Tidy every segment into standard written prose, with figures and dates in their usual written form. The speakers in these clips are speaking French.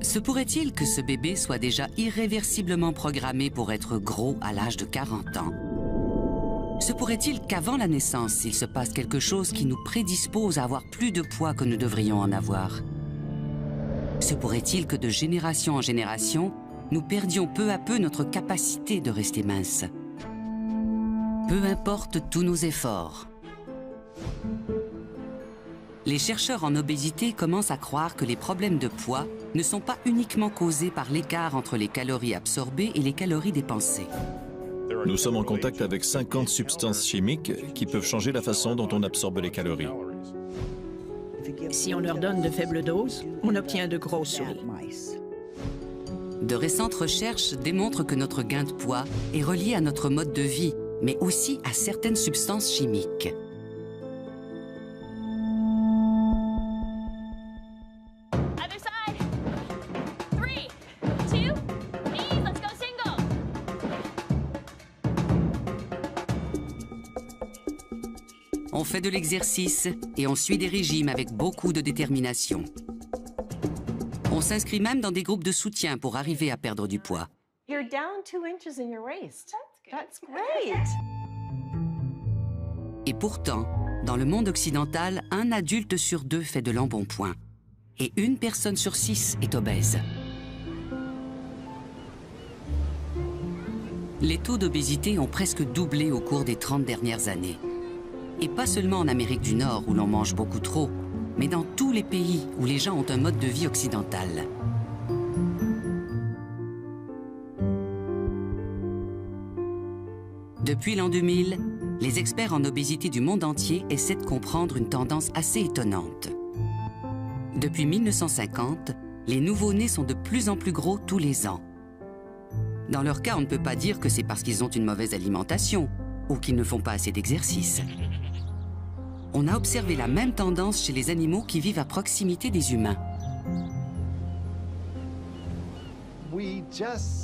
Se pourrait-il que ce bébé soit déjà irréversiblement programmé pour être gros à l'âge de 40 ans? Se pourrait-il qu'avant la naissance, il se passe quelque chose qui nous prédispose à avoir plus de poids que nous devrions en avoir? Se pourrait-il que de génération en génération, nous perdions peu à peu notre capacité de rester minces? Peu importe tous nos efforts. Les chercheurs en obésité commencent à croire que les problèmes de poids ne sont pas uniquement causés par l'écart entre les calories absorbées et les calories dépensées. Nous sommes en contact avec 50 substances chimiques qui peuvent changer la façon dont on absorbe les calories. Si on leur donne de faibles doses, on obtient de grosses souris. De récentes recherches démontrent que notre gain de poids est relié à notre mode de vie, mais aussi à certaines substances chimiques. On fait de l'exercice et on suit des régimes avec beaucoup de détermination. On s'inscrit même dans des groupes de soutien pour arriver à perdre du poids. You're down 2 inches in your waist. That's great. Et pourtant, dans le monde occidental, 1 adulte sur 2 fait de l'embonpoint. Et 1 personne sur 6 est obèse. Les taux d'obésité ont presque doublé au cours des 30 dernières années. Et pas seulement en Amérique du Nord, où l'on mange beaucoup trop, mais dans tous les pays où les gens ont un mode de vie occidental. Depuis l'an 2000, les experts en obésité du monde entier essaient de comprendre une tendance assez étonnante. Depuis 1950, les nouveau-nés sont de plus en plus gros tous les ans. Dans leur cas, on ne peut pas dire que c'est parce qu'ils ont une mauvaise alimentation ou qu'ils ne font pas assez d'exercice. On a observé la même tendance chez les animaux qui vivent à proximité des humains.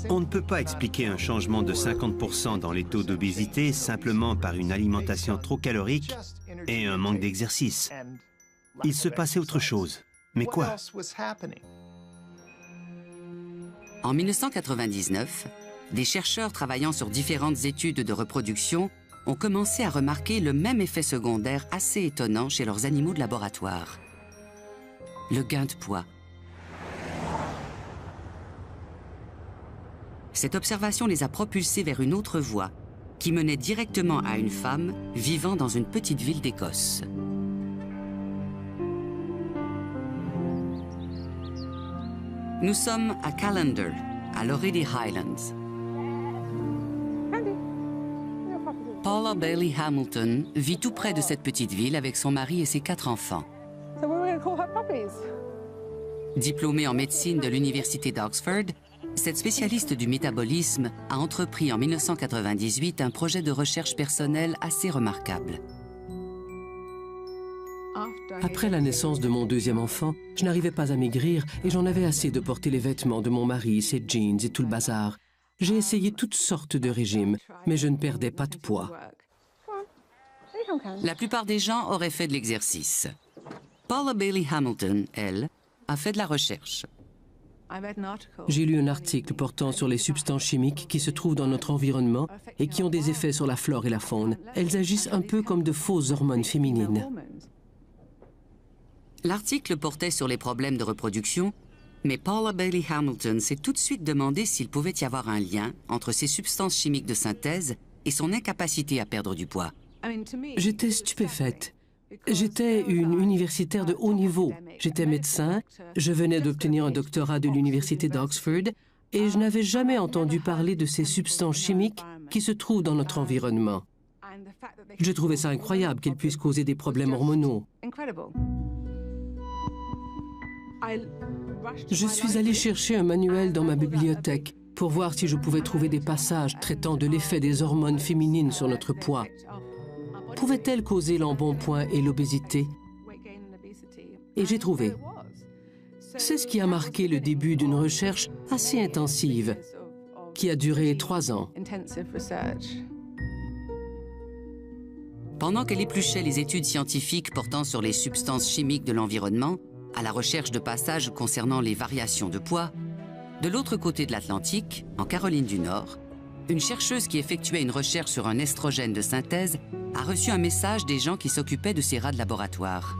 On ne peut pas expliquer un changement de 50% dans les taux d'obésité simplement par une alimentation trop calorique et un manque d'exercice. Il se passait autre chose. Mais quoi? En 1999, des chercheurs travaillant sur différentes études de reproduction ont commencé à remarquer le même effet secondaire assez étonnant chez leurs animaux de laboratoire. Le gain de poids. Cette observation les a propulsés vers une autre voie qui menait directement à une femme vivant dans une petite ville d'Écosse. Nous sommes à Callander, à l'orée des Highlands. Paula Bailey Hamilton vit tout près de cette petite ville avec son mari et ses 4 enfants. Diplômée en médecine de l'université d'Oxford, cette spécialiste du métabolisme a entrepris en 1998 un projet de recherche personnelle assez remarquable. Après la naissance de mon 2e enfant, je n'arrivais pas à maigrir et j'en avais assez de porter les vêtements de mon mari, ses jeans et tout le bazar. J'ai essayé toutes sortes de régimes, mais je ne perdais pas de poids. La plupart des gens auraient fait de l'exercice. Paula Bailey Hamilton, elle, a fait de la recherche. J'ai lu un article portant sur les substances chimiques qui se trouvent dans notre environnement et qui ont des effets sur la flore et la faune. Elles agissent un peu comme de fausses hormones féminines. L'article portait sur les problèmes de reproduction, mais Paula Bailey Hamilton s'est tout de suite demandé s'il pouvait y avoir un lien entre ces substances chimiques de synthèse et son incapacité à perdre du poids. J'étais stupéfaite. J'étais une universitaire de haut niveau. J'étais médecin, je venais d'obtenir un doctorat de l'université d'Oxford et je n'avais jamais entendu parler de ces substances chimiques qui se trouvent dans notre environnement. Je trouvais ça incroyable qu'elles puissent causer des problèmes hormonaux. Je suis allée chercher un manuel dans ma bibliothèque pour voir si je pouvais trouver des passages traitant de l'effet des hormones féminines sur notre poids. Pouvait-elle causer l'embonpoint et l'obésité? Et j'ai trouvé. C'est ce qui a marqué le début d'une recherche assez intensive, qui a duré 3 ans. Pendant qu'elle épluchait les études scientifiques portant sur les substances chimiques de l'environnement, à la recherche de passages concernant les variations de poids, de l'autre côté de l'Atlantique, en Caroline du Nord, une chercheuse qui effectuait une recherche sur un estrogène de synthèse a reçu un message des gens qui s'occupaient de ces rats de laboratoire.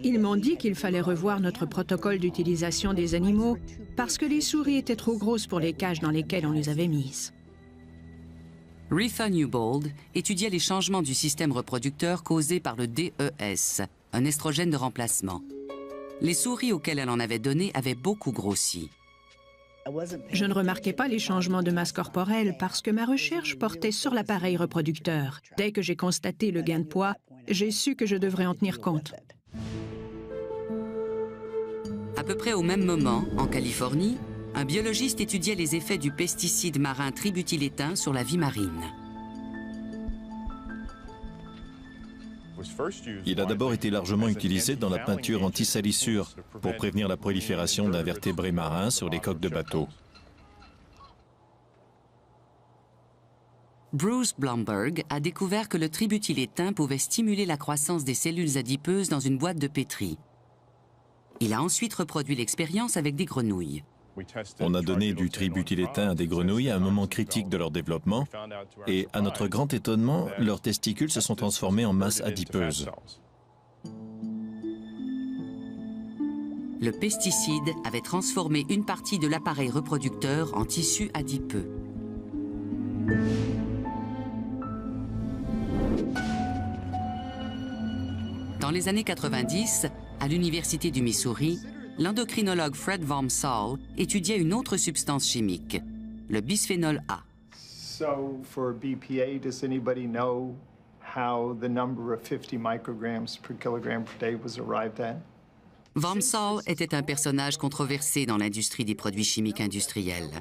Ils m'ont dit qu'il fallait revoir notre protocole d'utilisation des animaux parce que les souris étaient trop grosses pour les cages dans lesquelles on les avait mises. Retha Newbold étudiait les changements du système reproducteur causés par le DES, un estrogène de remplacement. Les souris auxquelles elle en avait donné avaient beaucoup grossi. Je ne remarquais pas les changements de masse corporelle parce que ma recherche portait sur l'appareil reproducteur. Dès que j'ai constaté le gain de poids, j'ai su que je devrais en tenir compte. À peu près au même moment, en Californie, un biologiste étudiait les effets du pesticide marin tributylétain sur la vie marine. Il a d'abord été largement utilisé dans la peinture anti-salissure pour prévenir la prolifération d'invertébrés marins sur les coques de bateaux. Bruce Blomberg a découvert que le tributylétain pouvait stimuler la croissance des cellules adipeuses dans une boîte de pétri. Il a ensuite reproduit l'expérience avec des grenouilles. On a donné du tributylétain à des grenouilles à un moment critique de leur développement et, à notre grand étonnement, leurs testicules se sont transformés en masse adipeuse. Le pesticide avait transformé une partie de l'appareil reproducteur en tissu adipeux. Dans les années 90, à l'Université du Missouri, l'endocrinologue Fred Wormsall étudiait une autre substance chimique, le bisphénol A. So for BPA, does anybody know how the number of 50 micrograms per kilogram per day was arrived at? Wormsall était un personnage controversé dans l'industrie des produits chimiques industriels.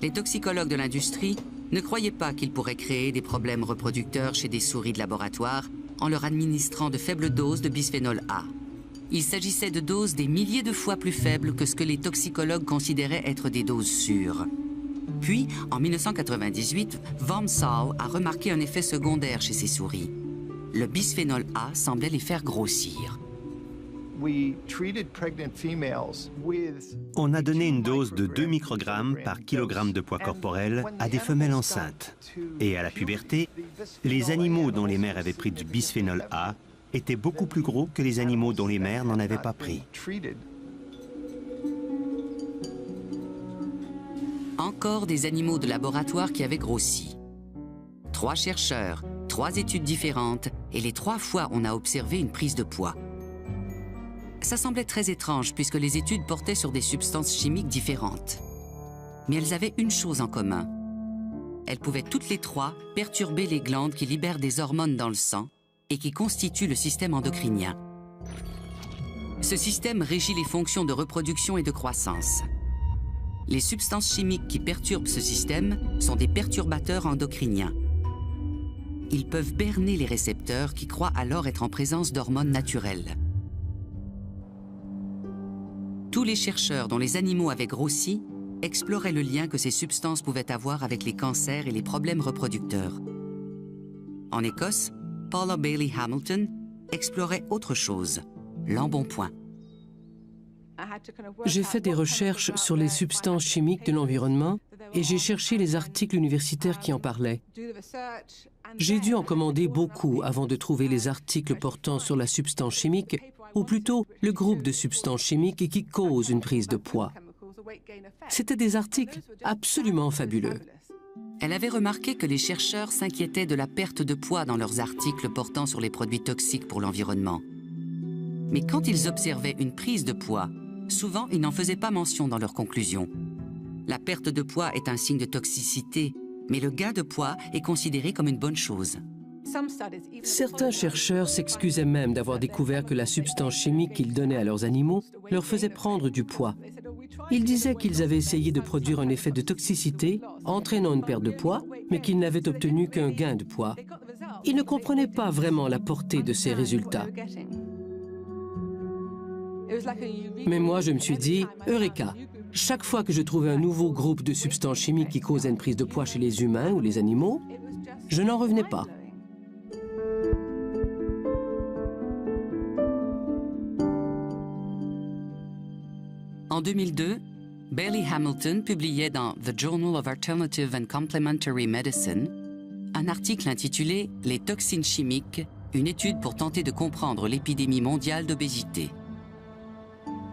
Les toxicologues de l'industrie ne croyaient pas qu'ils pourraient créer des problèmes reproducteurs chez des souris de laboratoire en leur administrant de faibles doses de bisphénol A. Il s'agissait de doses des milliers de fois plus faibles que ce que les toxicologues considéraient être des doses sûres. Puis, en 1998, Wormsall a remarqué un effet secondaire chez ces souris. Le bisphénol A semblait les faire grossir. On a donné une dose de 2 microgrammes par kilogramme de poids corporel à des femelles enceintes. Et à la puberté, les animaux dont les mères avaient pris du bisphénol A étaient beaucoup plus gros que les animaux dont les mères n'en avaient pas pris. Encore des animaux de laboratoire qui avaient grossi. 3 chercheurs, 3 études différentes, et les 3 fois on a observé une prise de poids. Ça semblait très étrange puisque les études portaient sur des substances chimiques différentes. Mais elles avaient une chose en commun. Elles pouvaient toutes les 3 perturber les glandes qui libèrent des hormones dans le sang et qui constituent le système endocrinien. Ce système régit les fonctions de reproduction et de croissance. Les substances chimiques qui perturbent ce système sont des perturbateurs endocriniens. Ils peuvent berner les récepteurs qui croient alors être en présence d'hormones naturelles. Tous les chercheurs dont les animaux avaient grossi exploraient le lien que ces substances pouvaient avoir avec les cancers et les problèmes reproducteurs. En Écosse, Paula Bailey Hamilton explorait autre chose, l'embonpoint. J'ai fait des recherches sur les substances chimiques de l'environnement et j'ai cherché les articles universitaires qui en parlaient. J'ai dû en commander beaucoup avant de trouver les articles portant sur la substance chimique, ou plutôt le groupe de substances chimiques qui causent une prise de poids. C'étaient des articles absolument fabuleux. Elle avait remarqué que les chercheurs s'inquiétaient de la perte de poids dans leurs articles portant sur les produits toxiques pour l'environnement. Mais quand ils observaient une prise de poids, souvent ils n'en faisaient pas mention dans leurs conclusions. La perte de poids est un signe de toxicité, mais le gain de poids est considéré comme une bonne chose. Certains chercheurs s'excusaient même d'avoir découvert que la substance chimique qu'ils donnaient à leurs animaux leur faisait prendre du poids. Ils disaient qu'ils avaient essayé de produire un effet de toxicité entraînant une perte de poids, mais qu'ils n'avaient obtenu qu'un gain de poids. Ils ne comprenaient pas vraiment la portée de ces résultats. Mais moi, je me suis dit, Eureka! Chaque fois que je trouvais un nouveau groupe de substances chimiques qui causait une prise de poids chez les humains ou les animaux, je n'en revenais pas. En 2002, Bailey Hamilton publiait dans The Journal of Alternative and Complementary Medicine un article intitulé « Les toxines chimiques, une étude pour tenter de comprendre l'épidémie mondiale d'obésité ».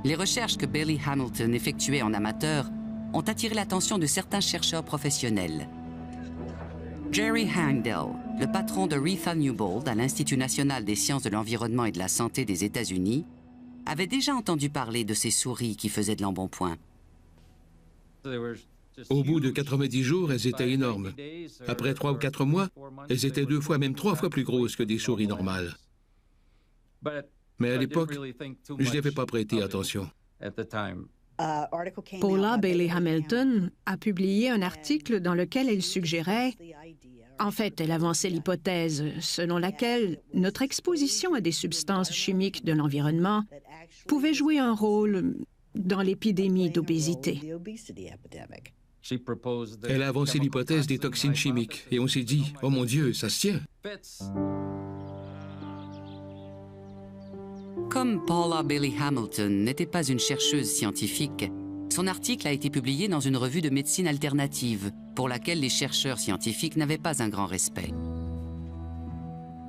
Les recherches que Bailey Hamilton effectuait en amateur ont attiré l'attention de certains chercheurs professionnels. Jerry Hangdell, le patron de Retha Newbold à l'Institut national des sciences de l'environnement et de la santé des États-Unis, avait déjà entendu parler de ces souris qui faisaient de l'embonpoint. Au bout de 90 jours, elles étaient énormes. Après 3 ou 4 mois, elles étaient 2 fois, même 3 fois plus grosses que des souris normales. Mais à l'époque, je n'y avais pas prêté attention. Paula Bailey Hamilton a publié un article dans lequel elle suggérait, en fait, elle avançait l'hypothèse selon laquelle notre exposition à des substances chimiques de l'environnement pouvait jouer un rôle dans l'épidémie d'obésité. Elle a avancé l'hypothèse des toxines chimiques et on s'est dit, oh mon Dieu, ça se tient. Comme Paula Bailey Hamilton n'était pas une chercheuse scientifique, son article a été publié dans une revue de médecine alternative, pour laquelle les chercheurs scientifiques n'avaient pas un grand respect.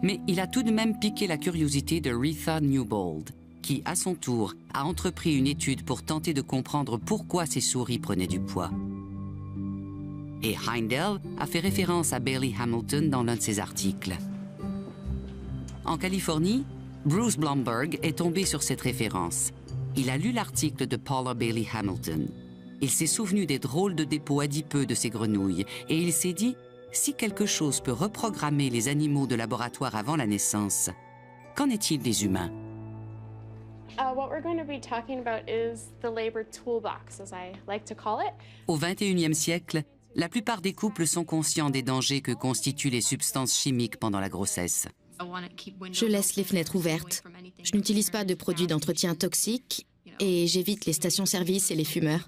Mais il a tout de même piqué la curiosité de Retha Newbold, qui, à son tour, a entrepris une étude pour tenter de comprendre pourquoi ces souris prenaient du poids. Et Hangdell a fait référence à Bailey Hamilton dans l'un de ses articles. En Californie, Bruce Blomberg est tombé sur cette référence. Il a lu l'article de Paula Bailey Hamilton. Il s'est souvenu des drôles de dépôts adipeux de ces grenouilles et il s'est dit, si quelque chose peut reprogrammer les animaux de laboratoire avant la naissance, qu'en est-il des humains? Au XXIe siècle, la plupart des couples sont conscients des dangers que constituent les substances chimiques pendant la grossesse. Je laisse les fenêtres ouvertes. Je n'utilise pas de produits d'entretien toxiques et j'évite les stations-service et les fumeurs.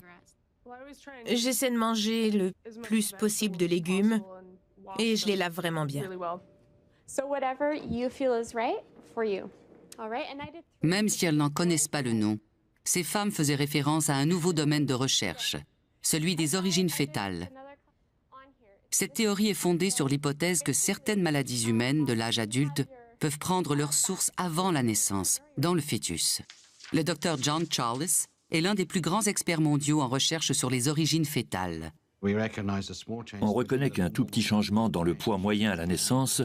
J'essaie de manger le plus possible de légumes et je les lave vraiment bien. Même si elles n'en connaissent pas le nom, ces femmes faisaient référence à un nouveau domaine de recherche, celui des origines fétales. Cette théorie est fondée sur l'hypothèse que certaines maladies humaines de l'âge adulte peuvent prendre leur source avant la naissance, dans le fœtus. Le docteur John Charles est l'un des plus grands experts mondiaux en recherche sur les origines fétales. On reconnaît qu'un tout petit changement dans le poids moyen à la naissance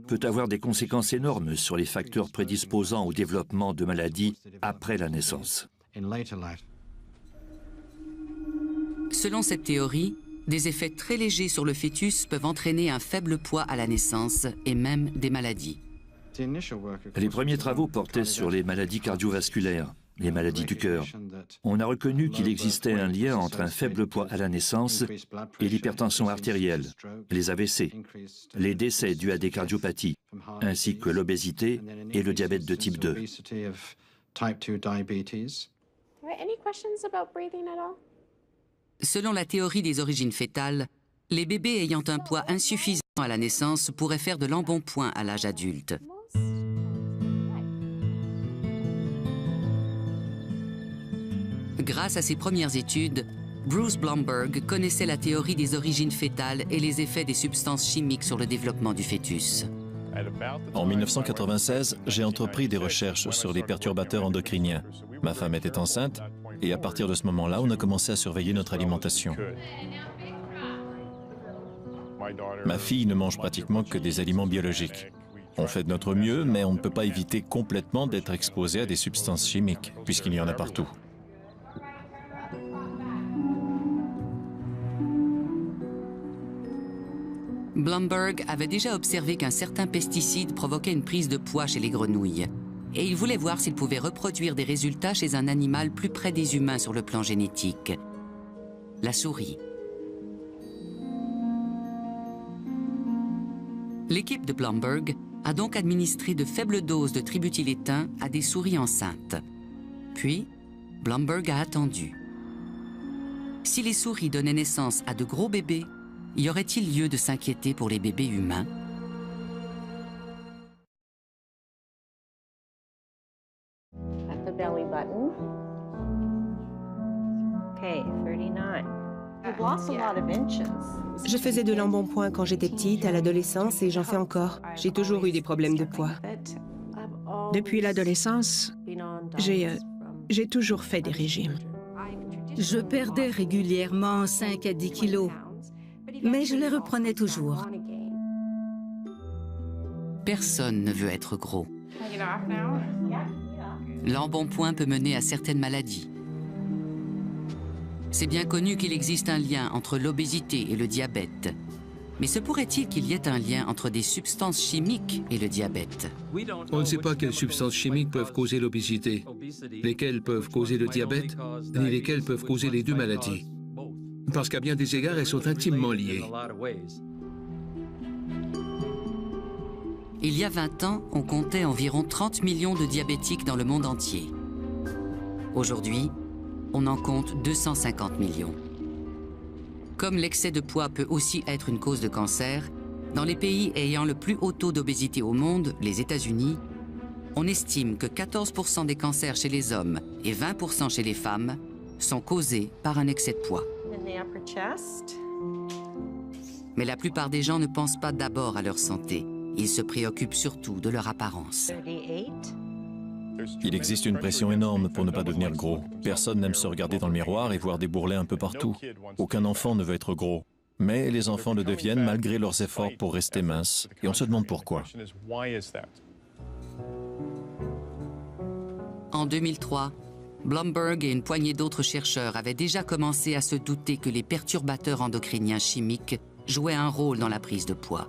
peut avoir des conséquences énormes sur les facteurs prédisposant au développement de maladies après la naissance. Selon cette théorie, des effets très légers sur le fœtus peuvent entraîner un faible poids à la naissance et même des maladies. Les premiers travaux portaient sur les maladies cardiovasculaires, les maladies du cœur. On a reconnu qu'il existait un lien entre un faible poids à la naissance et l'hypertension artérielle, les AVC, les décès dus à des cardiopathies, ainsi que l'obésité et le diabète de type 2. Selon la théorie des origines fétales, les bébés ayant un poids insuffisant à la naissance pourraient faire de l'embonpoint à l'âge adulte. Grâce à ses premières études, Bruce Blomberg connaissait la théorie des origines fétales et les effets des substances chimiques sur le développement du fœtus. En 1996, j'ai entrepris des recherches sur les perturbateurs endocriniens. Ma femme était enceinte et à partir de ce moment-là, on a commencé à surveiller notre alimentation. Ma fille ne mange pratiquement que des aliments biologiques. On fait de notre mieux, mais on ne peut pas éviter complètement d'être exposé à des substances chimiques, puisqu'il y en a partout. Blomberg avait déjà observé qu'un certain pesticide provoquait une prise de poids chez les grenouilles. Et il voulait voir s'il pouvait reproduire des résultats chez un animal plus près des humains sur le plan génétique, la souris. L'équipe de Blomberg a donc administré de faibles doses de tributylétain à des souris enceintes. Puis, Blomberg a attendu. Si les souris donnaient naissance à de gros bébés, y aurait-il lieu de s'inquiéter pour les bébés humains? Je faisais de l'embonpoint quand j'étais petite, à l'adolescence, et j'en fais encore. J'ai toujours eu des problèmes de poids. Depuis l'adolescence, j'ai toujours fait des régimes. Je perdais régulièrement 5 à 10 kilos, mais je les reprenais toujours. Personne ne veut être gros. L'embonpoint peut mener à certaines maladies. C'est bien connu qu'il existe un lien entre l'obésité et le diabète. Mais se pourrait-il qu'il y ait un lien entre des substances chimiques et le diabète? On ne sait pas quelles substances chimiques peuvent causer l'obésité, lesquelles peuvent causer le diabète, ni lesquelles peuvent causer les deux maladies. Parce qu'à bien des égards, elles sont intimement liées. Il y a 20 ans, on comptait environ 30 millions de diabétiques dans le monde entier. Aujourd'hui, on en compte 250 millions. Comme l'excès de poids peut aussi être une cause de cancer, dans les pays ayant le plus haut taux d'obésité au monde, les États-Unis, on estime que 14% des cancers chez les hommes et 20% chez les femmes sont causés par un excès de poids. Mais la plupart des gens ne pensent pas d'abord à leur santé. Ils se préoccupent surtout de leur apparence. Il existe une pression énorme pour ne pas devenir gros. Personne n'aime se regarder dans le miroir et voir des bourrelets un peu partout. Aucun enfant ne veut être gros. Mais les enfants le deviennent malgré leurs efforts pour rester minces. Et on se demande pourquoi. En 2003, Blumberg et une poignée d'autres chercheurs avaient déjà commencé à se douter que les perturbateurs endocriniens chimiques jouaient un rôle dans la prise de poids.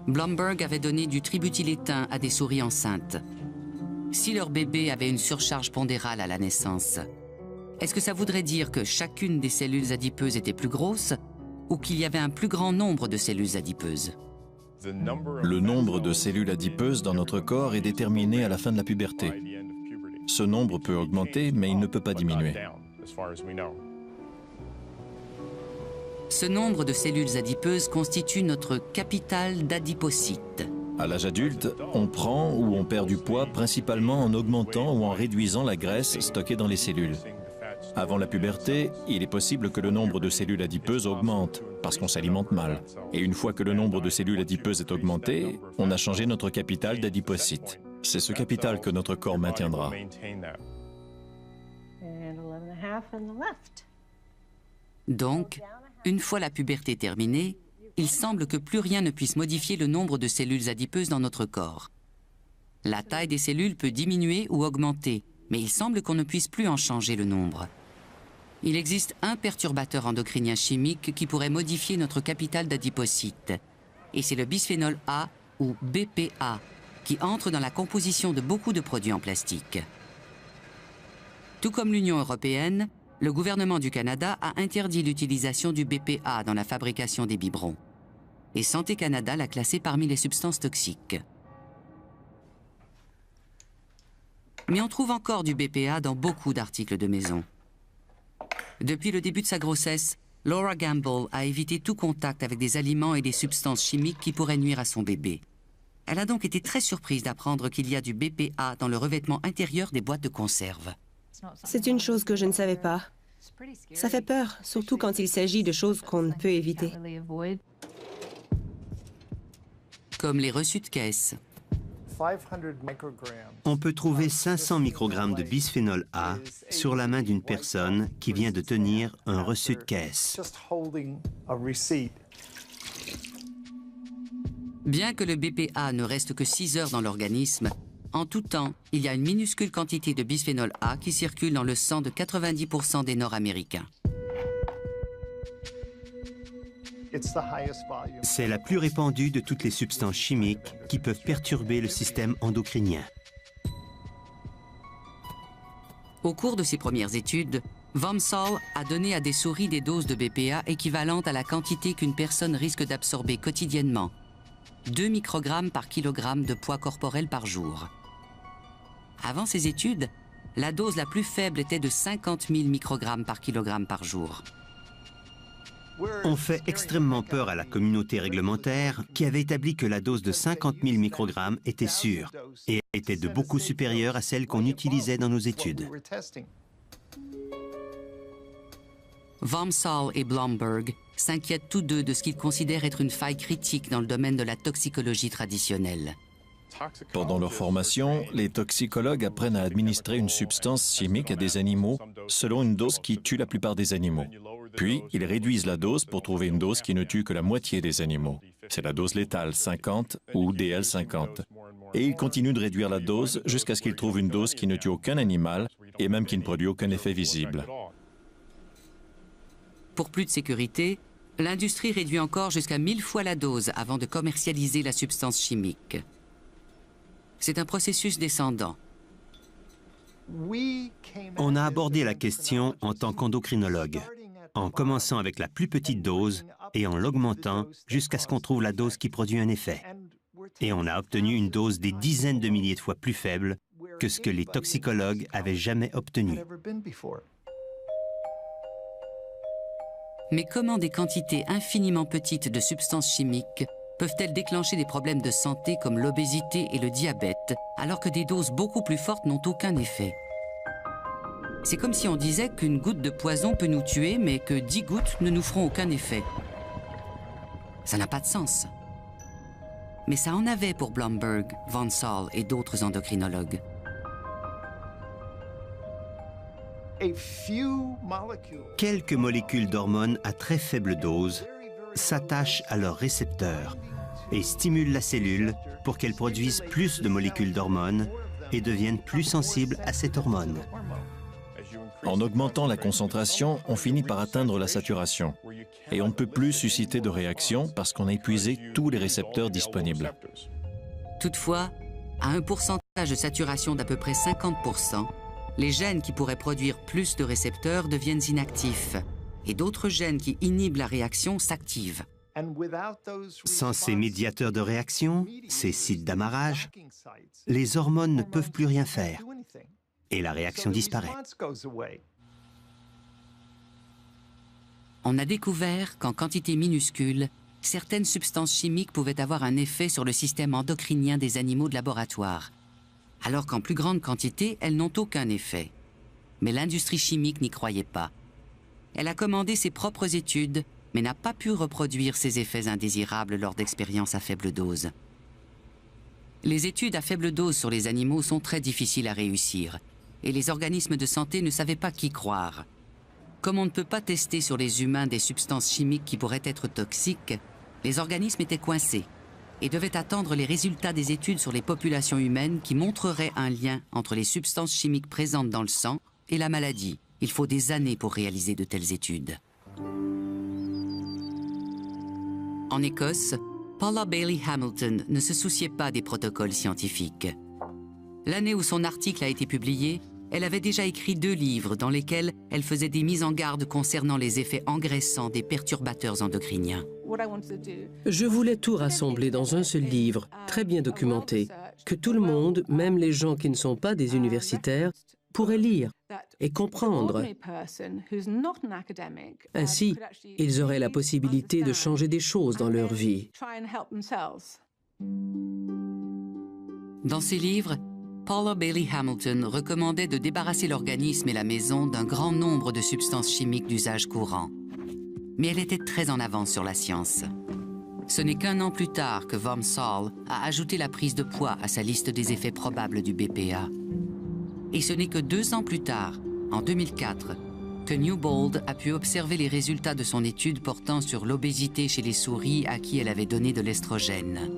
Blumberg avait donné du tributylétain à des souris enceintes. Si leur bébé avait une surcharge pondérale à la naissance, est-ce que ça voudrait dire que chacune des cellules adipeuses était plus grosse ou qu'il y avait un plus grand nombre de cellules adipeuses? Le nombre de cellules adipeuses dans notre corps est déterminé à la fin de la puberté. Ce nombre peut augmenter, mais il ne peut pas diminuer. Ce nombre de cellules adipeuses constitue notre capital d'adipocytes. À l'âge adulte, on prend ou on perd du poids principalement en augmentant ou en réduisant la graisse stockée dans les cellules. Avant la puberté, il est possible que le nombre de cellules adipeuses augmente parce qu'on s'alimente mal. Et une fois que le nombre de cellules adipeuses est augmenté, on a changé notre capital d'adipocytes. C'est ce capital que notre corps maintiendra. Donc, une fois la puberté terminée, il semble que plus rien ne puisse modifier le nombre de cellules adipeuses dans notre corps. La taille des cellules peut diminuer ou augmenter, mais il semble qu'on ne puisse plus en changer le nombre. Il existe un perturbateur endocrinien chimique qui pourrait modifier notre capital d'adipocytes, et c'est le bisphénol A, ou BPA, qui entre dans la composition de beaucoup de produits en plastique. Tout comme l'Union européenne, le gouvernement du Canada a interdit l'utilisation du BPA dans la fabrication des biberons. Et Santé Canada l'a classé parmi les substances toxiques. Mais on trouve encore du BPA dans beaucoup d'articles de maison. Depuis le début de sa grossesse, Laura Gamble a évité tout contact avec des aliments et des substances chimiques qui pourraient nuire à son bébé. Elle a donc été très surprise d'apprendre qu'il y a du BPA dans le revêtement intérieur des boîtes de conserve. C'est une chose que je ne savais pas. Ça fait peur, surtout quand il s'agit de choses qu'on ne peut éviter. Comme les reçus de caisse. On peut trouver 500 microgrammes de bisphénol A sur la main d'une personne qui vient de tenir un reçu de caisse. Bien que le BPA ne reste que 6 heures dans l'organisme, en tout temps, il y a une minuscule quantité de bisphénol A qui circule dans le sang de 90% des Nord-Américains. C'est la plus répandue de toutes les substances chimiques qui peuvent perturber le système endocrinien. Au cours de ses premières études, Vomsal a donné à des souris des doses de BPA équivalentes à la quantité qu'une personne risque d'absorber quotidiennement, 2 microgrammes par kilogramme de poids corporel par jour. Avant ces études, la dose la plus faible était de 50 000 microgrammes par kilogramme par jour. On fait extrêmement peur à la communauté réglementaire qui avait établi que la dose de 50 000 microgrammes était sûre et était de beaucoup supérieure à celle qu'on utilisait dans nos études. Wamsall et Blomberg s'inquiètent tous deux de ce qu'ils considèrent être une faille critique dans le domaine de la toxicologie traditionnelle. Pendant leur formation, les toxicologues apprennent à administrer une substance chimique à des animaux selon une dose qui tue la plupart des animaux. Puis, ils réduisent la dose pour trouver une dose qui ne tue que la moitié des animaux. C'est la dose létale 50 ou DL50. Et ils continuent de réduire la dose jusqu'à ce qu'ils trouvent une dose qui ne tue aucun animal et même qui ne produit aucun effet visible. Pour plus de sécurité, l'industrie réduit encore jusqu'à 1000 fois la dose avant de commercialiser la substance chimique. C'est un processus descendant. On a abordé la question en tant qu'endocrinologue, en commençant avec la plus petite dose et en l'augmentant jusqu'à ce qu'on trouve la dose qui produit un effet. Et on a obtenu une dose des dizaines de milliers de fois plus faible que ce que les toxicologues avaient jamais obtenu. Mais comment des quantités infiniment petites de substances chimiques peuvent-elles déclencher des problèmes de santé comme l'obésité et le diabète, alors que des doses beaucoup plus fortes n'ont aucun effet? C'est comme si on disait qu'une goutte de poison peut nous tuer, mais que 10 gouttes ne nous feront aucun effet. Ça n'a pas de sens. Mais ça en avait pour Blomberg, Wamsall et d'autres endocrinologues. Quelques molécules d'hormones à très faible dose s'attachent à leurs récepteurs et stimulent la cellule pour qu'elle produise plus de molécules d'hormones et devienne plus sensible à cette hormone. En augmentant la concentration, on finit par atteindre la saturation. Et on ne peut plus susciter de réaction parce qu'on a épuisé tous les récepteurs disponibles. Toutefois, à un pourcentage de saturation d'à peu près 50%, les gènes qui pourraient produire plus de récepteurs deviennent inactifs et d'autres gènes qui inhibent la réaction s'activent. Sans ces médiateurs de réaction, ces sites d'amarrage, les hormones ne peuvent plus rien faire et la réaction disparaît. On a découvert qu'en quantité minuscule, certaines substances chimiques pouvaient avoir un effet sur le système endocrinien des animaux de laboratoire, alors qu'en plus grande quantité, elles n'ont aucun effet. Mais l'industrie chimique n'y croyait pas. Elle a commandé ses propres études, mais n'a pas pu reproduire ces effets indésirables lors d'expériences à faible dose. Les études à faible dose sur les animaux sont très difficiles à réussir, et les organismes de santé ne savaient pas qui croire. Comme on ne peut pas tester sur les humains des substances chimiques qui pourraient être toxiques, les organismes étaient coincés et devaient attendre les résultats des études sur les populations humaines qui montreraient un lien entre les substances chimiques présentes dans le sang et la maladie. Il faut des années pour réaliser de telles études. En Écosse, Paula Bailey Hamilton ne se souciait pas des protocoles scientifiques. L'année où son article a été publié, elle avait déjà écrit 2 livres dans lesquels elle faisait des mises en garde concernant les effets engraissants des perturbateurs endocriniens. Je voulais tout rassembler dans un seul livre, très bien documenté, que tout le monde, même les gens qui ne sont pas des universitaires, pourraient lire et comprendre. Ainsi, ils auraient la possibilité de changer des choses dans leur vie. Dans ses livres, Paula Bailey Hamilton recommandait de débarrasser l'organisme et la maison d'un grand nombre de substances chimiques d'usage courant. Mais elle était très en avance sur la science. Ce n'est qu'un an plus tard que Wamsall a ajouté la prise de poids à sa liste des effets probables du BPA. Et ce n'est que 2 ans plus tard, en 2004, que Newbold a pu observer les résultats de son étude portant sur l'obésité chez les souris à qui elle avait donné de l'estrogène.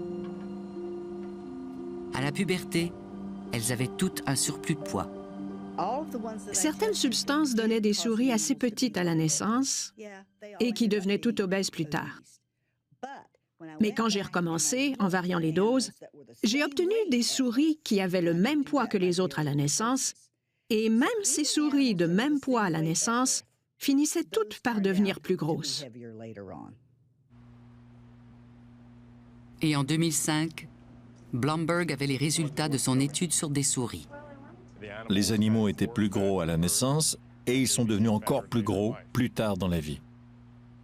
À la puberté, elles avaient toutes un surplus de poids. Certaines substances donnaient des souris assez petites à la naissance et qui devenaient toutes obèses plus tard. Mais quand j'ai recommencé, en variant les doses, j'ai obtenu des souris qui avaient le même poids que les autres à la naissance, et même ces souris de même poids à la naissance finissaient toutes par devenir plus grosses. Et en 2005, Blomberg avait les résultats de son étude sur des souris. Les animaux étaient plus gros à la naissance et ils sont devenus encore plus gros plus tard dans la vie.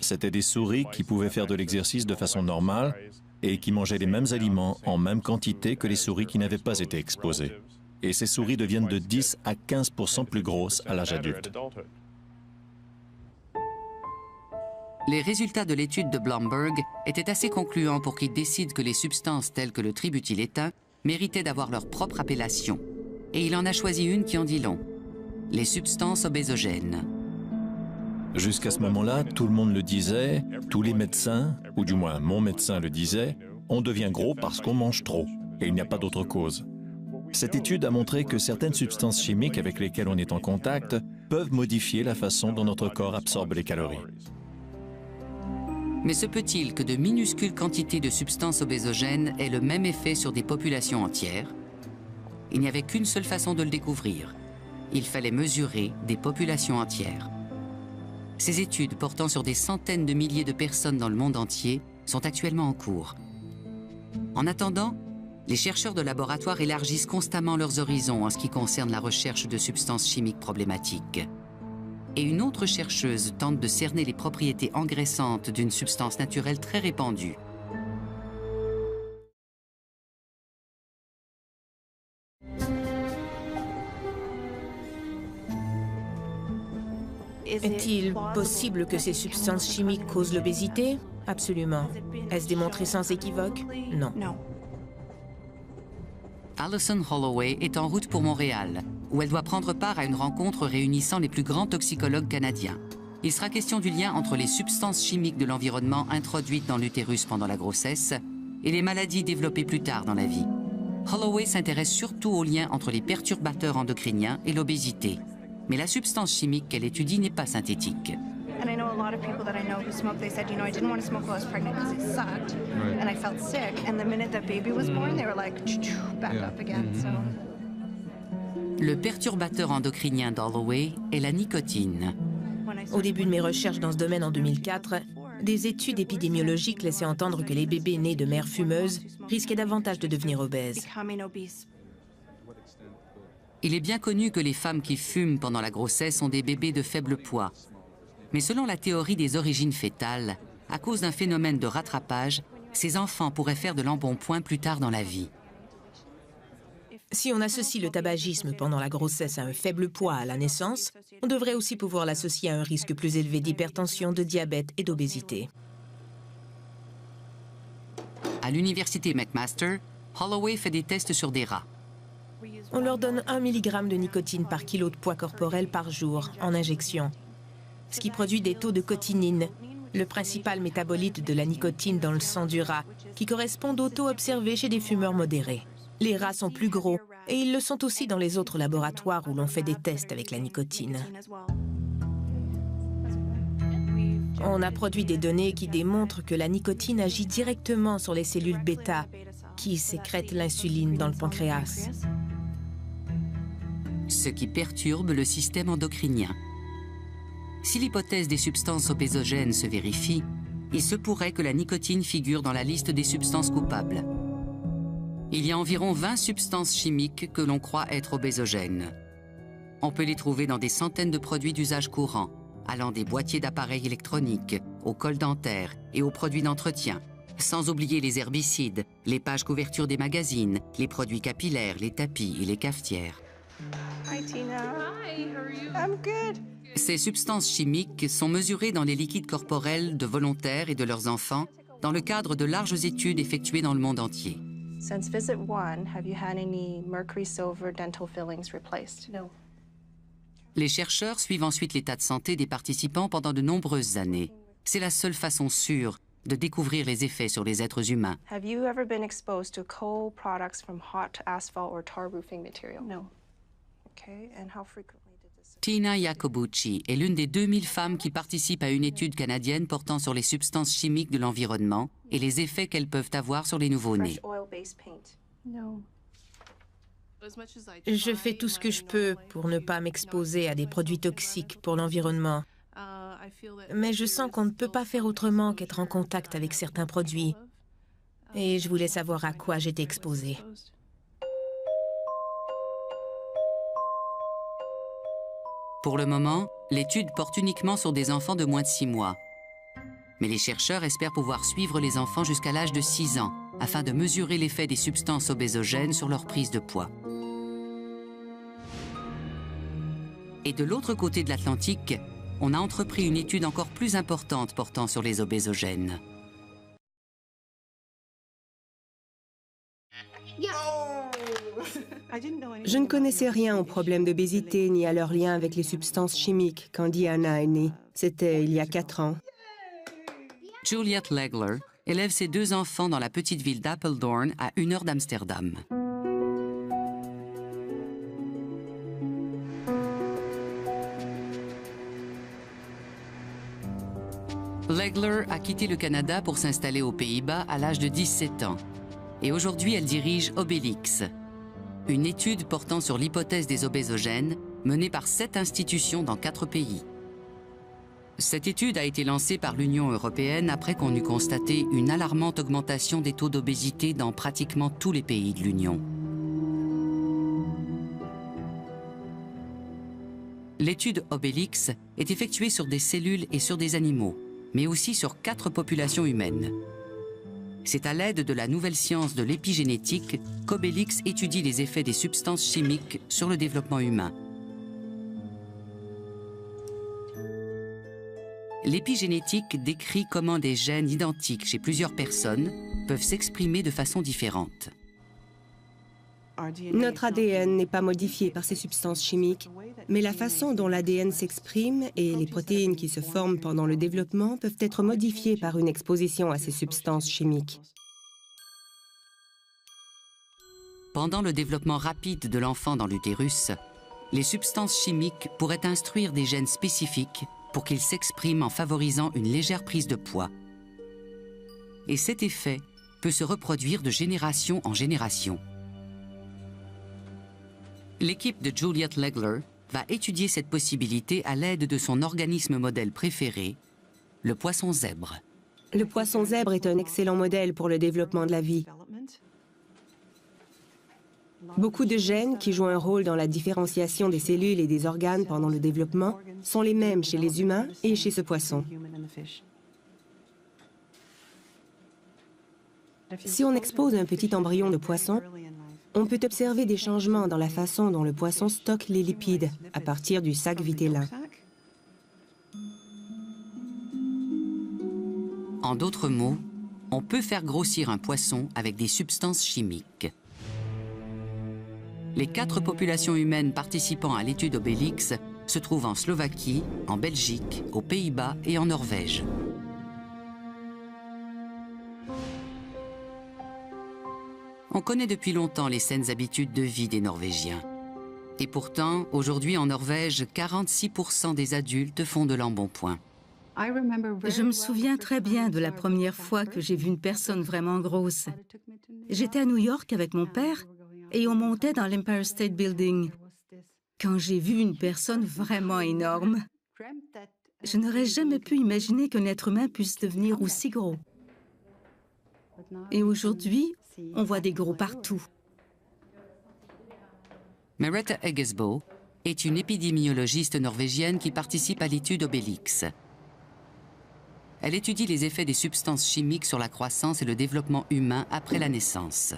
C'étaient des souris qui pouvaient faire de l'exercice de façon normale et qui mangeaient les mêmes aliments en même quantité que les souris qui n'avaient pas été exposées. Et ces souris deviennent de 10 à 15% plus grosses à l'âge adulte. Les résultats de l'étude de Blomberg étaient assez concluants pour qu'il décide que les substances telles que le tributylétain méritaient d'avoir leur propre appellation. Et il en a choisi une qui en dit long. Les substances obésogènes. Jusqu'à ce moment-là, tout le monde le disait, tous les médecins, ou du moins mon médecin le disait, on devient gros parce qu'on mange trop, et il n'y a pas d'autre cause. Cette étude a montré que certaines substances chimiques avec lesquelles on est en contact peuvent modifier la façon dont notre corps absorbe les calories. Mais se peut-il que de minuscules quantités de substances obésogènes aient le même effet sur des populations entières? Il n'y avait qu'une seule façon de le découvrir. Il fallait mesurer des populations entières. Ces études portant sur des centaines de milliers de personnes dans le monde entier sont actuellement en cours. En attendant, les chercheurs de laboratoire élargissent constamment leurs horizons en ce qui concerne la recherche de substances chimiques problématiques. Et une autre chercheuse tente de cerner les propriétés engraissantes d'une substance naturelle très répandue. Est-il possible que ces substances chimiques causent l'obésité? Absolument. Est-ce démontré sans équivoque? Non. Alison Holloway est en route pour Montréal, où elle doit prendre part à une rencontre réunissant les plus grands toxicologues canadiens. Il sera question du lien entre les substances chimiques de l'environnement introduites dans l'utérus pendant la grossesse et les maladies développées plus tard dans la vie. Holloway s'intéresse surtout au lien entre les perturbateurs endocriniens et l'obésité. Mais la substance chimique qu'elle étudie n'est pas synthétique. And I know a lot of people that I know who smoke, they said, you know, I didn't want to smoke while I was pregnant because it sucked. Right. And I felt sick. And the minute that baby was born, they were like, back up again. So. Le perturbateur endocrinien d'Holloway est la nicotine. Au début de mes recherches dans ce domaine en 2004, des études épidémiologiques laissaient entendre que les bébés nés de mères fumeuses risquaient davantage de devenir obèses. Il est bien connu que les femmes qui fument pendant la grossesse ont des bébés de faible poids. Mais selon la théorie des origines fétales, à cause d'un phénomène de rattrapage, ces enfants pourraient faire de l'embonpoint plus tard dans la vie. Si on associe le tabagisme pendant la grossesse à un faible poids à la naissance, on devrait aussi pouvoir l'associer à un risque plus élevé d'hypertension, de diabète et d'obésité. À l'université McMaster, Holloway fait des tests sur des rats. On leur donne 1 mg de nicotine par kilo de poids corporel par jour, en injection, ce qui produit des taux de cotinine, le principal métabolite de la nicotine dans le sang du rat, qui correspondent aux taux observés chez des fumeurs modérés. Les rats sont plus gros, et ils le sont aussi dans les autres laboratoires où l'on fait des tests avec la nicotine. On a produit des données qui démontrent que la nicotine agit directement sur les cellules bêta, qui sécrètent l'insuline dans le pancréas. Ce qui perturbe le système endocrinien. Si l'hypothèse des substances obésogènes se vérifie, il se pourrait que la nicotine figure dans la liste des substances coupables. Il y a environ 20 substances chimiques que l'on croit être obésogènes. On peut les trouver dans des centaines de produits d'usage courant, allant des boîtiers d'appareils électroniques, aux cols dentaires et aux produits d'entretien, sans oublier les herbicides, les pages couvertures des magazines, les produits capillaires, les tapis et les cafetières. Hi, Tina. Hi, how are you? I'm good. Ces substances chimiques sont mesurées dans les liquides corporels de volontaires et de leurs enfants dans le cadre de larges études effectuées dans le monde entier. Since visit 1, have you had any mercury silver dental fillings replaced? No. Les chercheurs suivent ensuite l'état de santé des participants pendant de nombreuses années. C'est la seule façon sûre de découvrir les effets sur les êtres humains. Have you ever been exposed to coal products from hot asphalt or tar roofing material? No. Okay, and how frequently? Tina Iacobucci est l'une des 2000 femmes qui participent à une étude canadienne portant sur les substances chimiques de l'environnement et les effets qu'elles peuvent avoir sur les nouveau-nés. Je fais tout ce que je peux pour ne pas m'exposer à des produits toxiques pour l'environnement. Mais je sens qu'on ne peut pas faire autrement qu'être en contact avec certains produits. Et je voulais savoir à quoi j'étais exposée. Pour le moment, l'étude porte uniquement sur des enfants de moins de 6 mois. Mais les chercheurs espèrent pouvoir suivre les enfants jusqu'à l'âge de 6 ans, afin de mesurer l'effet des substances obésogènes sur leur prise de poids. Et de l'autre côté de l'Atlantique, on a entrepris une étude encore plus importante portant sur les obésogènes. Je ne connaissais rien aux problèmes d'obésité ni à leur lien avec les substances chimiques quand Diana est née. C'était il y a 4 ans. Juliette Legler élève ses 2 enfants dans la petite ville d'Apeldoorn, à 1 heure d'Amsterdam. Legler a quitté le Canada pour s'installer aux Pays-Bas à l'âge de 17 ans. Et aujourd'hui, elle dirige Obélix, une étude portant sur l'hypothèse des obésogènes menée par 7 institutions dans 4 pays. Cette étude a été lancée par l'Union européenne après qu'on eut constaté une alarmante augmentation des taux d'obésité dans pratiquement tous les pays de l'Union. L'étude Obélix est effectuée sur des cellules et sur des animaux, mais aussi sur 4 populations humaines. C'est à l'aide de la nouvelle science de l'épigénétique qu'Obélix étudie les effets des substances chimiques sur le développement humain. L'épigénétique décrit comment des gènes identiques chez plusieurs personnes peuvent s'exprimer de façon différente. Notre ADN n'est pas modifié par ces substances chimiques, mais la façon dont l'ADN s'exprime et les protéines qui se forment pendant le développement peuvent être modifiées par une exposition à ces substances chimiques. Pendant le développement rapide de l'enfant dans l'utérus, les substances chimiques pourraient instruire des gènes spécifiques pour qu'ils s'expriment en favorisant une légère prise de poids. Et cet effet peut se reproduire de génération en génération. L'équipe de Juliette Legler va étudier cette possibilité à l'aide de son organisme modèle préféré, le poisson zèbre. Le poisson zèbre est un excellent modèle pour le développement de la vie. Beaucoup de gènes qui jouent un rôle dans la différenciation des cellules et des organes pendant le développement sont les mêmes chez les humains et chez ce poisson. Si on expose un petit embryon de poisson, on peut observer des changements dans la façon dont le poisson stocke les lipides à partir du sac vitellin. En d'autres mots, on peut faire grossir un poisson avec des substances chimiques. Les 4 populations humaines participant à l'étude Obélix se trouvent en Slovaquie, en Belgique, aux Pays-Bas et en Norvège. On connaît depuis longtemps les saines habitudes de vie des Norvégiens. Et pourtant, aujourd'hui en Norvège, 46% des adultes font de l'embonpoint. Je me souviens très bien de la première fois que j'ai vu une personne vraiment grosse. J'étais à New York avec mon père et on montait dans l'Empire State Building. Quand j'ai vu une personne vraiment énorme, je n'aurais jamais pu imaginer qu'un être humain puisse devenir aussi gros. Et aujourd'hui, on voit des gros partout. Merete Eggesbo est une épidémiologiste norvégienne qui participe à l'étude Obélix. Elle étudie les effets des substances chimiques sur la croissance et le développement humain après la naissance.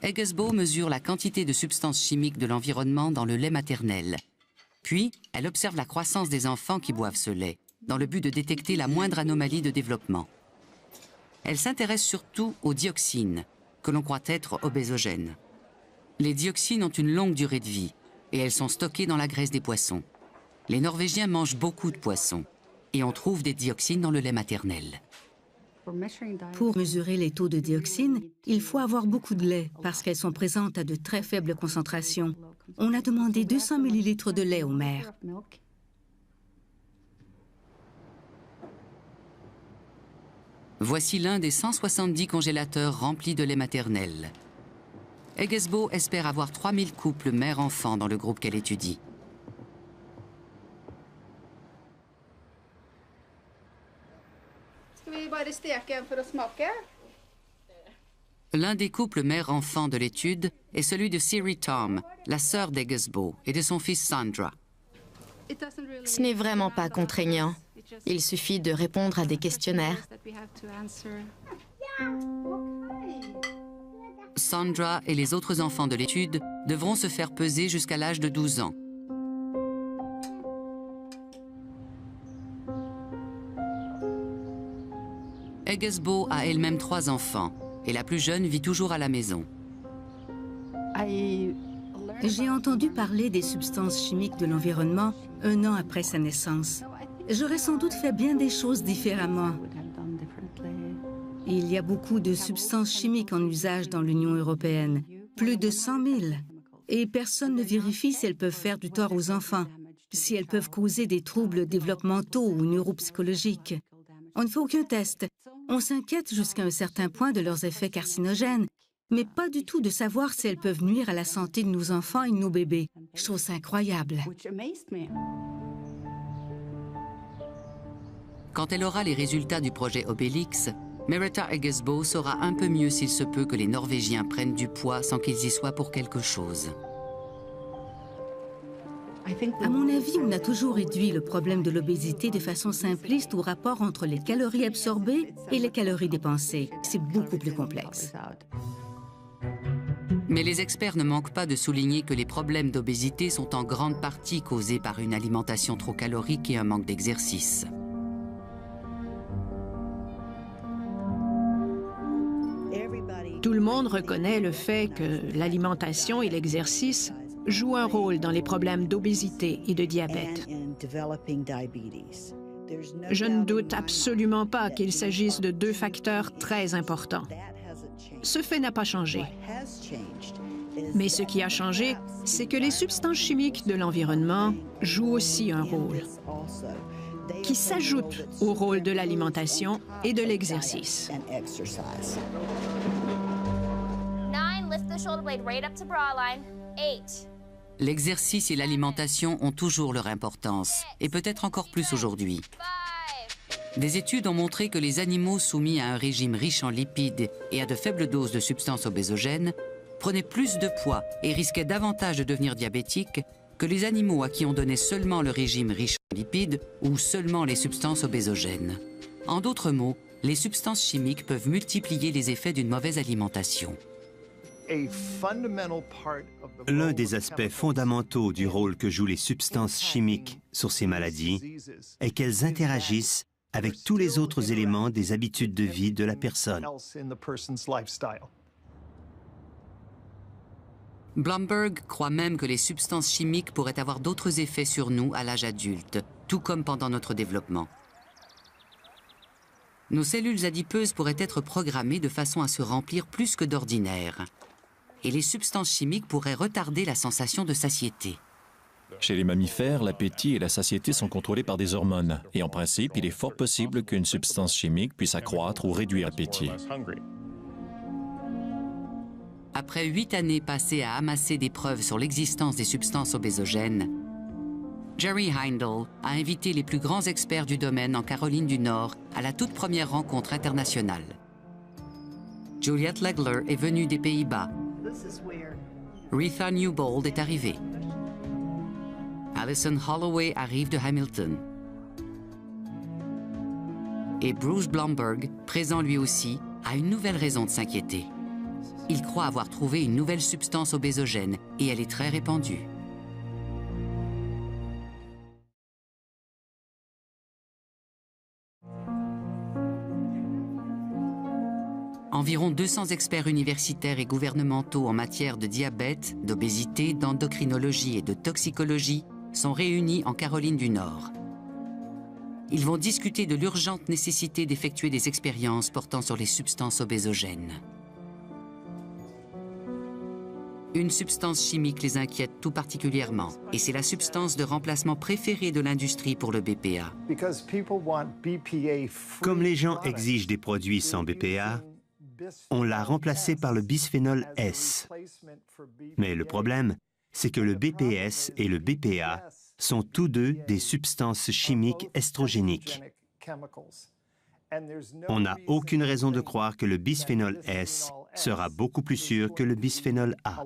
Eggesbo mesure la quantité de substances chimiques de l'environnement dans le lait maternel. Puis, elle observe la croissance des enfants qui boivent ce lait, dans le but de détecter la moindre anomalie de développement. Elle s'intéresse surtout aux dioxines, que l'on croit être obésogènes. Les dioxines ont une longue durée de vie et elles sont stockées dans la graisse des poissons. Les Norvégiens mangent beaucoup de poissons et on trouve des dioxines dans le lait maternel. Pour mesurer les taux de dioxines, il faut avoir beaucoup de lait parce qu'elles sont présentes à de très faibles concentrations. On a demandé 200 ml de lait aux mères. Voici l'un des 170 congélateurs remplis de lait maternel. Eggesbo espère avoir 3000 couples mère-enfant dans le groupe qu'elle étudie. L'un des couples mère-enfant de l'étude est celui de Siri Tom, la sœur d'Eggesbo, et de son fils Sandra. Ce n'est vraiment pas contraignant. Il suffit de répondre à des questionnaires. Sandra et les autres enfants de l'étude devront se faire peser jusqu'à l'âge de 12 ans. Eggesbo a elle-même 3 enfants et la plus jeune vit toujours à la maison. J'ai entendu parler des substances chimiques de l'environnement 1 an après sa naissance. J'aurais sans doute fait bien des choses différemment. Il y a beaucoup de substances chimiques en usage dans l'Union européenne, plus de 100 000. Et personne ne vérifie si elles peuvent faire du tort aux enfants, si elles peuvent causer des troubles développementaux ou neuropsychologiques. On ne fait aucun test. On s'inquiète jusqu'à un certain point de leurs effets carcinogènes, mais pas du tout de savoir si elles peuvent nuire à la santé de nos enfants et de nos bébés. Je trouve ça incroyable. Quand elle aura les résultats du projet Obélix, Merita Eggesbo saura un peu mieux s'il se peut que les Norvégiens prennent du poids sans qu'ils y soient pour quelque chose. À mon avis, on a toujours réduit le problème de l'obésité de façon simpliste au rapport entre les calories absorbées et les calories dépensées. C'est beaucoup plus complexe. Mais les experts ne manquent pas de souligner que les problèmes d'obésité sont en grande partie causés par une alimentation trop calorique et un manque d'exercice. Tout le monde reconnaît le fait que l'alimentation et l'exercice jouent un rôle dans les problèmes d'obésité et de diabète. Je ne doute absolument pas qu'il s'agisse de 2 facteurs très importants. Ce fait n'a pas changé. Mais ce qui a changé, c'est que les substances chimiques de l'environnement jouent aussi un rôle, qui s'ajoute au rôle de l'alimentation et de l'exercice. 9, lift the shoulder blade right up to bra line. 8. L'exercice et l'alimentation ont toujours leur importance, et peut-être encore plus aujourd'hui. Des études ont montré que les animaux soumis à un régime riche en lipides et à de faibles doses de substances obésogènes prenaient plus de poids et risquaient davantage de devenir diabétiques que les animaux à qui on donnait seulement le régime riche en lipides ou seulement les substances obésogènes. En d'autres mots, les substances chimiques peuvent multiplier les effets d'une mauvaise alimentation. L'un des aspects fondamentaux du rôle que jouent les substances chimiques sur ces maladies est qu'elles interagissent avec tous les autres éléments des habitudes de vie de la personne. Blomberg croit même que les substances chimiques pourraient avoir d'autres effets sur nous à l'âge adulte, tout comme pendant notre développement. Nos cellules adipeuses pourraient être programmées de façon à se remplir plus que d'ordinaire. Et les substances chimiques pourraient retarder la sensation de satiété. Chez les mammifères, l'appétit et la satiété sont contrôlés par des hormones. Et en principe, il est fort possible qu'une substance chimique puisse accroître ou réduire l'appétit. Après 8 années passées à amasser des preuves sur l'existence des substances obésogènes, Jerry Heindel a invité les plus grands experts du domaine en Caroline du Nord à la toute première rencontre internationale. Juliette Legler est venue des Pays-Bas. Retha Newbold est arrivée. Alison Holloway arrive de Hamilton. Et Bruce Blomberg, présent lui aussi, a une nouvelle raison de s'inquiéter. Il croit avoir trouvé une nouvelle substance obésogène et elle est très répandue. Environ 200 experts universitaires et gouvernementaux en matière de diabète, d'obésité, d'endocrinologie et de toxicologie sont réunis en Caroline du Nord. Ils vont discuter de l'urgente nécessité d'effectuer des expériences portant sur les substances obésogènes. Une substance chimique les inquiète tout particulièrement, et c'est la substance de remplacement préférée de l'industrie pour le BPA. Comme les gens exigent des produits sans BPA, on l'a remplacé par le bisphénol S. Mais le problème, c'est que le BPS et le BPA sont tous deux des substances chimiques estrogéniques. On n'a aucune raison de croire que le bisphénol S sera beaucoup plus sûr que le bisphénol A.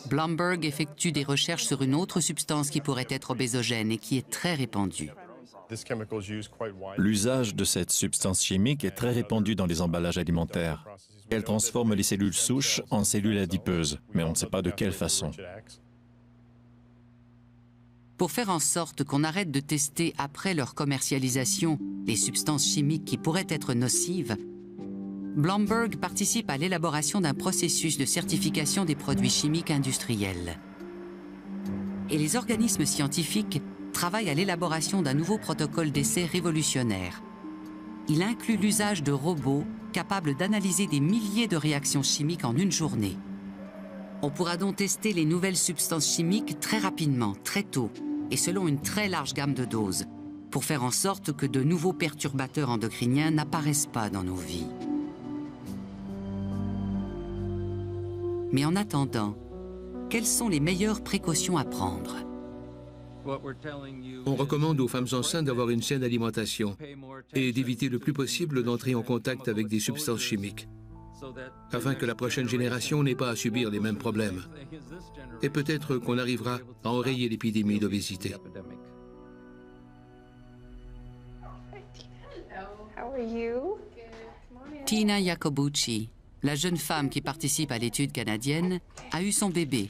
Blomberg effectue des recherches sur une autre substance qui pourrait être obésogène et qui est très répandue. L'usage de cette substance chimique est très répandu dans les emballages alimentaires. Elle transforme les cellules souches en cellules adipeuses, mais on ne sait pas de quelle façon. Pour faire en sorte qu'on arrête de tester après leur commercialisation les substances chimiques qui pourraient être nocives, Blomberg participe à l'élaboration d'un processus de certification des produits chimiques industriels. Et les organismes scientifiques travaillent à l'élaboration d'un nouveau protocole d'essai révolutionnaire. Il inclut l'usage de robots capables d'analyser des milliers de réactions chimiques en une journée. On pourra donc tester les nouvelles substances chimiques très rapidement, très tôt, et selon une très large gamme de doses, pour faire en sorte que de nouveaux perturbateurs endocriniens n'apparaissent pas dans nos vies. Mais en attendant, quelles sont les meilleures précautions à prendre? On recommande aux femmes enceintes d'avoir une saine alimentation et d'éviter le plus possible d'entrer en contact avec des substances chimiques, afin que la prochaine génération n'ait pas à subir les mêmes problèmes. Et peut-être qu'on arrivera à enrayer l'épidémie d'obésité. Tina Iacobucci, la jeune femme qui participe à l'étude canadienne, a eu son bébé.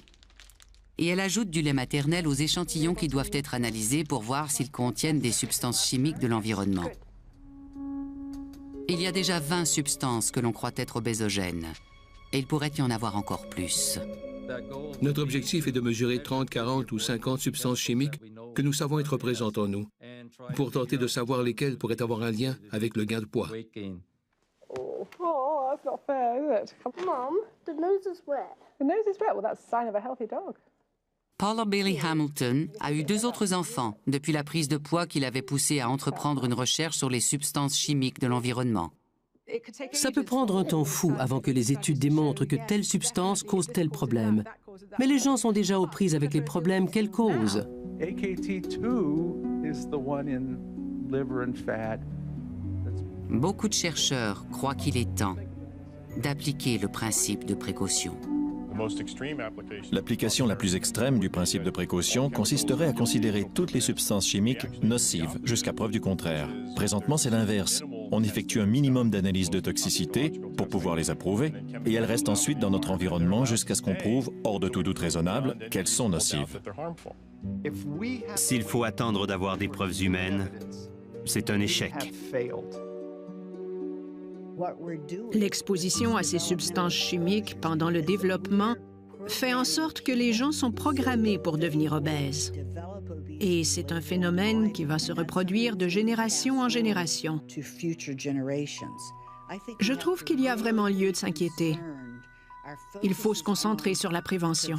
Et elle ajoute du lait maternel aux échantillons qui doivent être analysés pour voir s'ils contiennent des substances chimiques de l'environnement. Il y a déjà 20 substances que l'on croit être obésogènes. Et il pourrait y en avoir encore plus. Notre objectif est de mesurer 30, 40 ou 50 substances chimiques que nous savons être présentes en nous, pour tenter de savoir lesquelles pourraient avoir un lien avec le gain de poids. Oh, that's not fair, is it? Mom, the nose is wet. The nose is wet? Well, that's a sign of a healthy dog. Paula Bailey Hamilton a eu 2 autres enfants depuis la prise de poids qui l'avait poussé à entreprendre une recherche sur les substances chimiques de l'environnement. Ça peut prendre un temps fou avant que les études démontrent que telle substance cause tel problème. Mais les gens sont déjà aux prises avec les problèmes qu'elle cause. AKT2 is the one in liver and fat. Beaucoup de chercheurs croient qu'il est temps d'appliquer le principe de précaution. L'application la plus extrême du principe de précaution consisterait à considérer toutes les substances chimiques nocives, jusqu'à preuve du contraire. Présentement, c'est l'inverse. On effectue un minimum d'analyse de toxicité pour pouvoir les approuver, et elles restent ensuite dans notre environnement jusqu'à ce qu'on prouve, hors de tout doute raisonnable, qu'elles sont nocives. S'il faut attendre d'avoir des preuves humaines, c'est un échec. L'exposition à ces substances chimiques pendant le développement fait en sorte que les gens sont programmés pour devenir obèses. Et c'est un phénomène qui va se reproduire de génération en génération. Je trouve qu'il y a vraiment lieu de s'inquiéter. Il faut se concentrer sur la prévention.